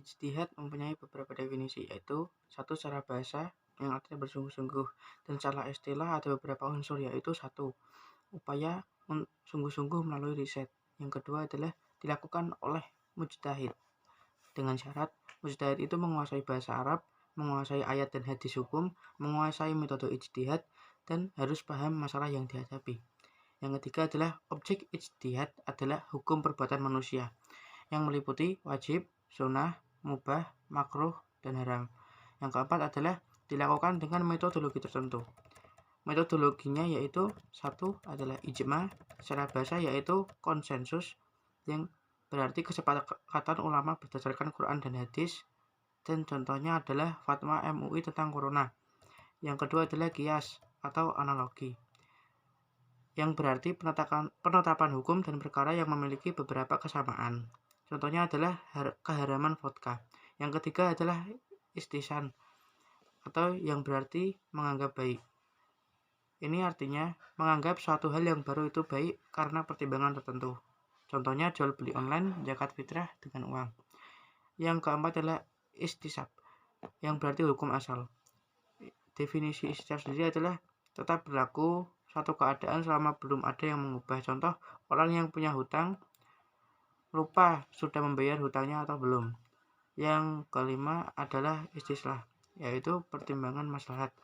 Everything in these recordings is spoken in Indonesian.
Ijtihad mempunyai beberapa definisi, yaitu satu secara bahasa yang artinya bersungguh-sungguh, dan secara istilah ada beberapa unsur, yaitu satu upaya sungguh-sungguh melalui riset. Yang kedua adalah dilakukan oleh mujtahid dengan syarat mujtahid itu menguasai bahasa Arab, menguasai ayat dan hadis hukum, menguasai metode ijtihad, dan harus paham masalah yang dihadapi. Yang ketiga adalah objek ijtihad adalah hukum perbuatan manusia yang meliputi wajib, sunnah, mubah, makruh, dan haram. Yang keempat adalah dilakukan dengan metodologi tertentu. Metodologinya yaitu satu adalah ijma, secara bahasa yaitu konsensus, yang berarti kesepakatan ulama berdasarkan Quran dan hadis, dan contohnya adalah fatwa MUI tentang corona. Yang kedua adalah qiyas atau analogi, yang berarti penetapan hukum dan perkara yang memiliki beberapa kesamaan. Contohnya adalah keharaman vodka. Yang ketiga adalah istihsan, atau yang berarti menganggap baik. Ini artinya menganggap suatu hal yang baru itu baik karena pertimbangan tertentu. Contohnya jual beli online, zakat fitrah dengan uang. Yang keempat adalah istisab, yang berarti hukum asal. Definisi istisab sendiri adalah tetap berlaku suatu keadaan selama belum ada yang mengubah. Contoh, orang yang punya hutang lupa sudah membayar hutangnya atau belum. Yang kelima adalah istislah, yaitu pertimbangan maslahat.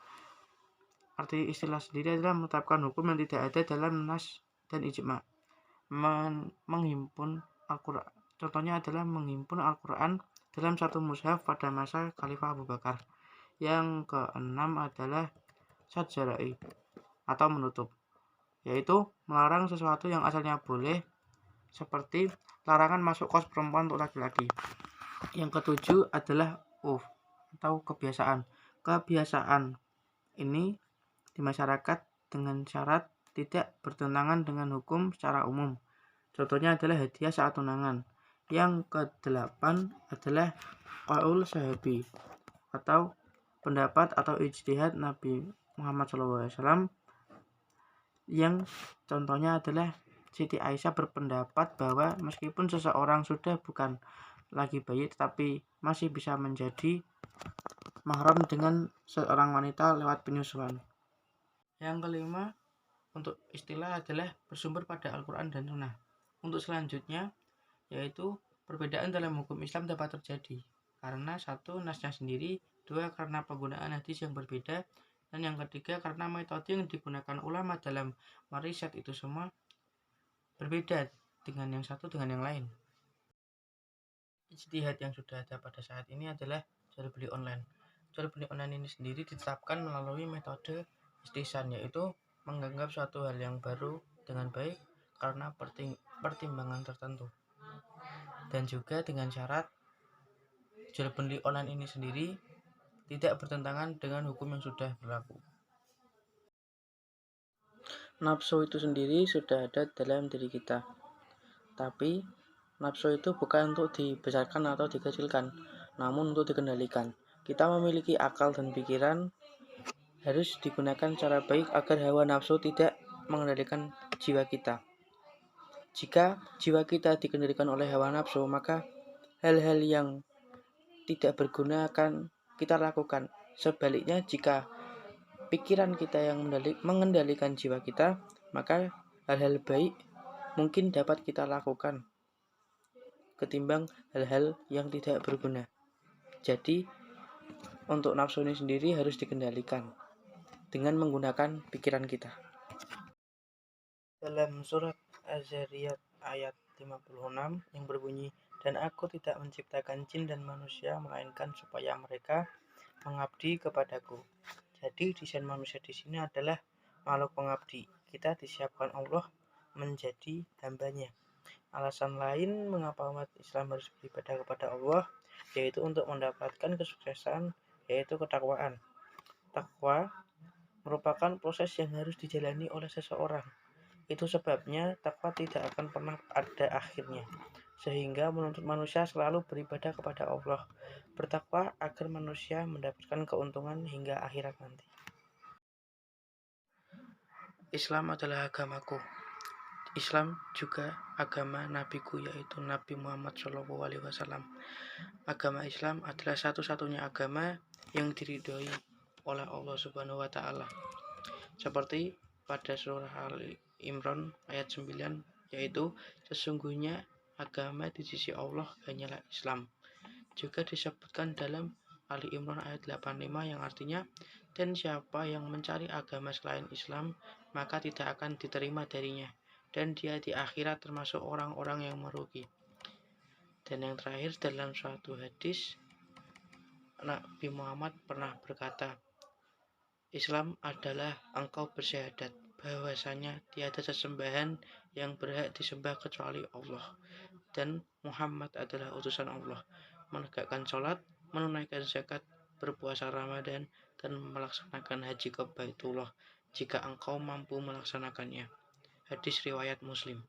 Arti istilah sendiri adalah menetapkan hukum yang tidak ada dalam nas dan ijma. Menghimpun Al-Quran. Contohnya adalah menghimpun Al-Quran dalam satu mushaf pada masa Khalifah Abu Bakar. Yang keenam adalah sadjarai atau menutup, yaitu melarang sesuatu yang asalnya boleh, seperti larangan masuk kos perempuan untuk laki-laki. Yang ketujuh adalah atau kebiasaan. Kebiasaan ini di masyarakat dengan syarat tidak bertentangan dengan hukum secara umum. Contohnya adalah hadiah saat tunangan. Yang kedelapan adalah qaul sahabi atau pendapat atau ijtihad Nabi Muhammad SAW, yang contohnya adalah Siti Aisyah berpendapat bahwa meskipun seseorang sudah bukan lagi bayi tetapi masih bisa menjadi mahram dengan seorang wanita lewat penyusuan. Yang kelima untuk istilah adalah bersumber pada Al-Quran dan Sunnah. Untuk selanjutnya yaitu perbedaan dalam hukum Islam dapat terjadi karena satu, nasnya sendiri, dua, karena penggunaan hadis yang berbeda, dan yang ketiga karena metode yang digunakan ulama dalam meriset itu semua berbeda dengan yang satu dengan yang lain. Ijtihad yang sudah ada pada saat ini adalah jual beli online. Jual beli online ini sendiri ditetapkan melalui metode istihsan, yaitu menganggap suatu hal yang baru dengan baik karena pertimbangan tertentu. Dan juga dengan syarat jual beli online ini sendiri tidak bertentangan dengan hukum yang sudah berlaku. Nafsu itu sendiri sudah ada dalam diri kita. Tapi nafsu itu bukan untuk dibesarkan atau dikecilkan, namun untuk dikendalikan. Kita memiliki akal dan pikiran, harus digunakan secara baik agar hawa nafsu tidak mengendalikan jiwa kita. Jika jiwa kita dikendalikan oleh hawa nafsu, maka hal-hal yang tidak berguna akan kita lakukan. Sebaliknya, jika pikiran kita yang mengendalikan jiwa kita, maka hal-hal baik mungkin dapat kita lakukan ketimbang hal-hal yang tidak berguna. Jadi, untuk nafsu ini sendiri harus dikendalikan dengan menggunakan pikiran kita. Dalam surat Az-Zariyat ayat 56 yang berbunyi, "Dan aku tidak menciptakan jin dan manusia melainkan supaya mereka mengabdi kepadaku." Jadi desain manusia di sini adalah makhluk pengabdi. Kita disiapkan Allah menjadi hambanya. Alasan lain mengapa umat Islam harus beribadah kepada Allah, yaitu untuk mendapatkan kesuksesan, yaitu ketakwaan. Takwa merupakan proses yang harus dijalani oleh seseorang. Itu sebabnya takwa tidak akan pernah ada akhirnya, sehingga menuntut manusia selalu beribadah kepada Allah, bertakwa agar manusia mendapatkan keuntungan hingga akhirat nanti. Islam adalah agamaku. Islam juga agama nabiku, yaitu Nabi Muhammad SAW. Agama Islam adalah satu-satunya agama yang diridhoi oleh Allah Subhanahu wa taala. Seperti pada surah Al-Imran ayat 9, yaitu sesungguhnya agama di sisi Allah hanyalah Islam. Juga disebutkan dalam Ali Imran ayat 85 yang artinya, dan siapa yang mencari agama selain Islam, maka tidak akan diterima darinya, dan dia di akhirat termasuk orang-orang yang merugi. Dan yang terakhir, dalam suatu hadis, Nabi Muhammad pernah berkata, Islam adalah engkau bersyahadat bahwasanya tiada sesembahan yang berhak disembah kecuali Allah, dan Muhammad adalah utusan Allah, menegakkan sholat, menunaikan zakat, berpuasa Ramadan, dan melaksanakan haji ke Baitullah jika engkau mampu melaksanakannya. Hadis riwayat Muslim.